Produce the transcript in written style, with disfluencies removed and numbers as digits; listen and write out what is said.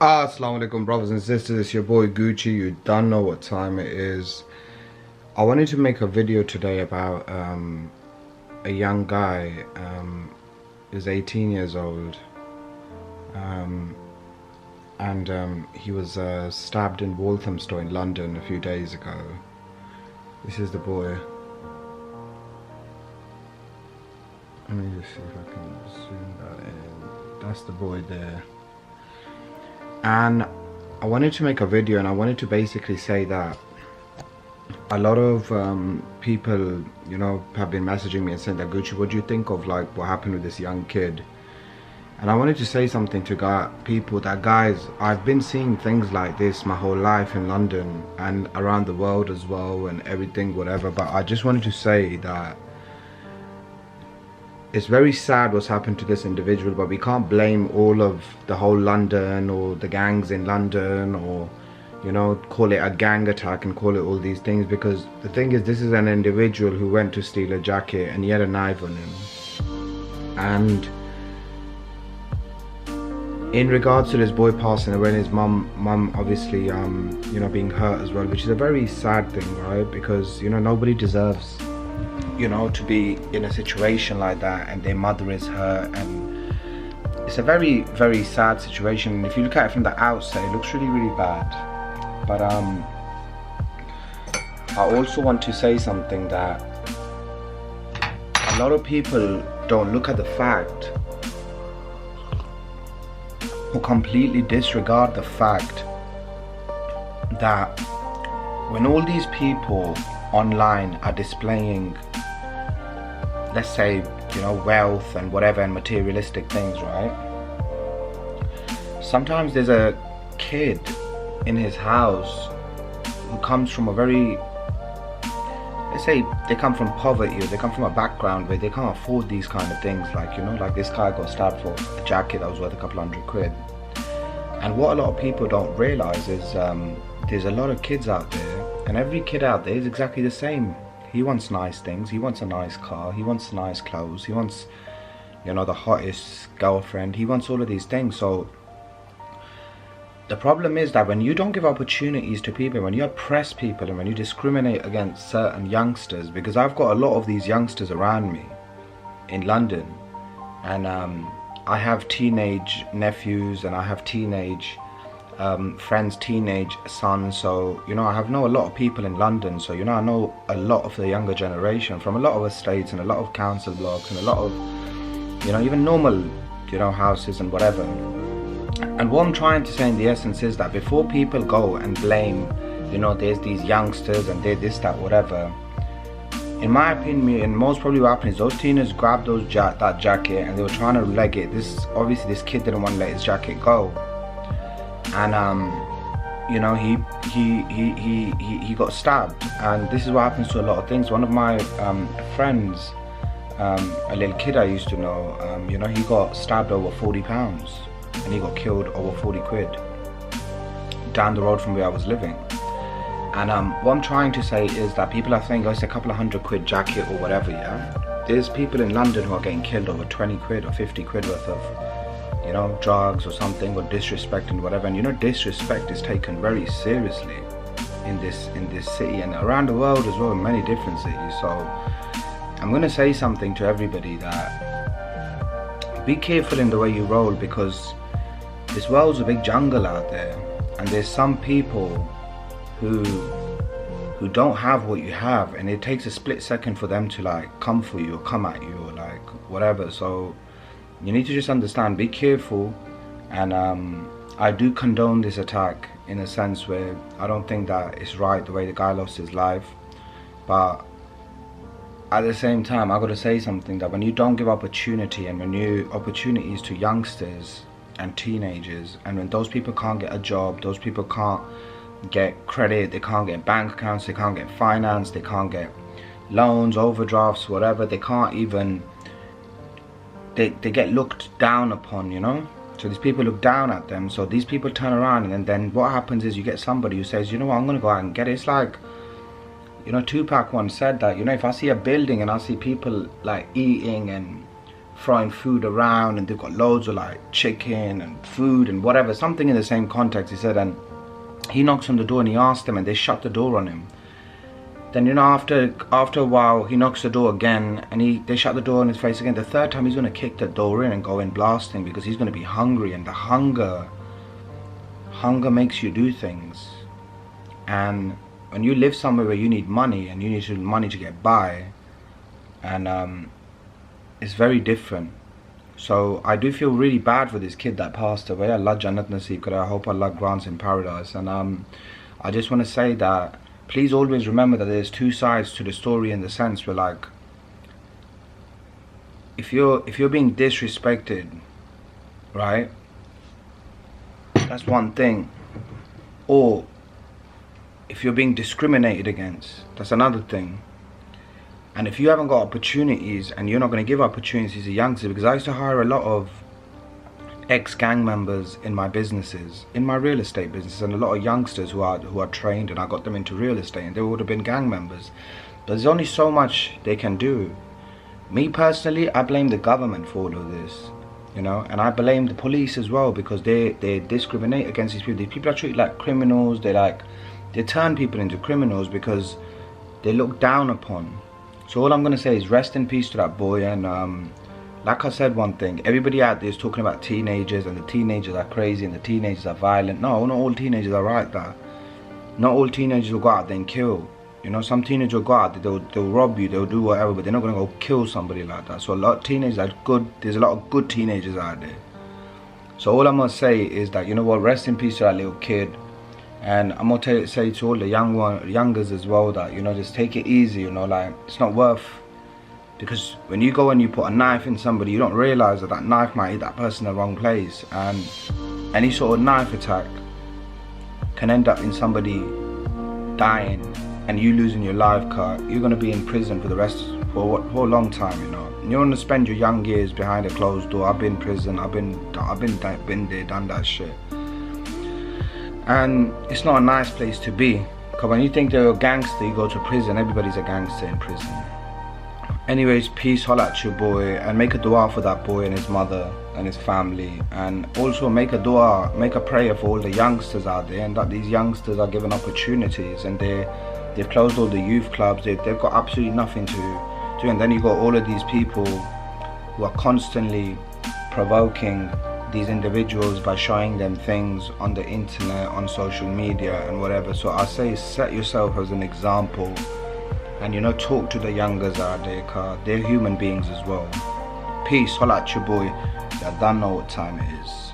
Assalamu alaikum, brothers and sisters. It's your boy Gucci. You don't know what time it is. I wanted to make a video today about a young guy. He's 18 years old, and he was stabbed in Walthamstow in London a few days ago. This is the boy. Let me just see if I can zoom that in. That's the boy there. And I wanted to make a video, and I wanted to basically say that a lot of people, you know, have been messaging me and saying that, Gucci, what do you think of like what happened with this young kid? And I wanted to say something to people that, guys, I've been seeing things like this my whole life in London and around the world as well, and everything, whatever. But I just wanted to say that it's very sad what's happened to this individual, but we can't blame all of the whole London or the gangs in London, or, you know, call it a gang attack and call it all these things, because the thing is, this is an individual who went to steal a jacket and he had a knife on him. And in regards to this boy passing away and his mum obviously you know, being hurt as well, which is a very sad thing, right? Because, you know, nobody deserves, you know, to be in a situation like that, and their mother is hurt, and it's a very, very sad situation. And if you look at it from the outside, it looks really, really bad. But I also want to say something, that a lot of people don't look at the fact, or completely disregard the fact, that when all these people online are displaying, let's say, you know, wealth and whatever and materialistic things, right? Sometimes there's a kid in his house who comes from a very, let's say they come from poverty, or they come from a background where they can't afford these kind of things. Like, you know, like this guy got stabbed for a jacket that was worth a couple £100. And what a lot of people don't realize is there's a lot of kids out there, and every kid out there is exactly the same. He wants nice things, he wants a nice car, he wants nice clothes, he wants, you know, the hottest girlfriend, he wants all of these things. So the problem is that when you don't give opportunities to people, when you oppress people, and when you discriminate against certain youngsters, because I've got a lot of these youngsters around me in London, and I have teenage nephews, and I have teenage friends, teenage sons. So, you know, I know a lot of people in London, so, you know, I know a lot of the younger generation from a lot of estates and a lot of council blocks and a lot of, you know, even normal, you know, houses and whatever. And what I'm trying to say in the essence is that before people go and blame, you know, there's these youngsters and they're this, that, whatever, in my opinion, and most probably what happened is those teenagers grabbed that jacket and they were trying to leg it. Obviously this kid didn't want to let his jacket go, and you know, he got stabbed. And this is what happens to a lot of things. One of my friends, a little kid I used to know, you know, he got stabbed over £40, and he got killed over £40 down the road from where I was living. And what I'm trying to say is that people are saying, oh, it's a couple of £100 jacket or whatever, yeah? There's people in London who are getting killed over £20 or £50 worth of, you know, drugs or something, or disrespect and whatever. And, you know, disrespect is taken very seriously in this city and around the world as well, in many different cities. So I'm going to say something to everybody, that be careful in the way you roll, because this world's a big jungle out there, and there's some people who don't have what you have, and it takes a split second for them to like come for you or come at you or like whatever. So you need to just understand, be careful. And I do condone this attack in a sense where I don't think that it's right the way the guy lost his life. But at the same time, I got to say something, that when you don't give opportunity, and when you opportunities to youngsters and teenagers, and when those people can't get a job, those people can't get credit, they can't get bank accounts, they can't get finance, they can't get loans, overdrafts, whatever, they can't even, they get looked down upon, you know. So these people look down at them, so these people turn around, and then what happens is you get somebody who says, you know what, I'm gonna go out and get it. It's like, you know, Tupac once said that, you know, if I see a building and I see people like eating and throwing food around, and they've got loads of like chicken and food and whatever, something in the same context, he said. And he knocks on the door and he asks them, and they shut the door on him. Then, you know, after a while, he knocks the door again, and they shut the door on his face again. The third time, he's going to kick the door in and go in blasting, because he's going to be hungry. And the hunger makes you do things. And when you live somewhere where you need money, and you need money to get by, and it's very different. So I do feel really bad for this kid that passed away. Allah Jannat Naseeb Kare. I hope Allah grants him paradise. And I just want to say that please always remember that there's two sides to the story, in the sense where, like, if you're being disrespected, right, that's one thing. Or if you're being discriminated against, that's another thing. And if you haven't got opportunities, and you're not going to give opportunities to youngsters, because I used to hire a lot of ex-gang members in my businesses, in my real estate business, and a lot of youngsters who are trained, and I got them into real estate, and they would have been gang members. But there's only so much they can do. Me personally, I blame the government for all of this, you know, and I blame the police as well, because they discriminate against these people. These people are treated like criminals. They turn people into criminals because they look down upon. So all I'm going to say is rest in peace to that boy. And like I said, one thing, everybody out there is talking about teenagers, and the teenagers are crazy, and the teenagers are violent. No, not all teenagers are like that. Not all teenagers will go out there and kill. You know, some teenagers will go out there, they'll rob you, they'll do whatever, but they're not going to go kill somebody like that. So a lot of teenagers are good. There's a lot of good teenagers out there. So all I'm going to say is that, you know what, rest in peace to that little kid. And I'm going to say to all the youngers as well, that, you know, just take it easy, you know, like, it's not worth. Because when you go and you put a knife in somebody, you don't realise that that knife might hit that person in the wrong place. And any sort of knife attack can end up in somebody dying and you losing your life card. You're going to be in prison for for a long time, you know. And you're going to spend your young years behind a closed door. I've been in prison, I've been there, done that shit. And it's not a nice place to be. Because when you think they're a gangster, you go to prison. Everybody's a gangster in prison. Anyways, peace, holla at your boy, and make a dua for that boy and his mother and his family. And also make a dua, make a prayer for all the youngsters out there, and that these youngsters are given opportunities, and they've closed all the youth clubs. They've got absolutely nothing to do. And then you got all of these people who are constantly provoking these individuals by showing them things on the internet, on social media and whatever. So I say set yourself as an example, and, you know, talk to the youngers out there, cause they're human beings as well. Peace, holla at your boy. I don't know what time it is.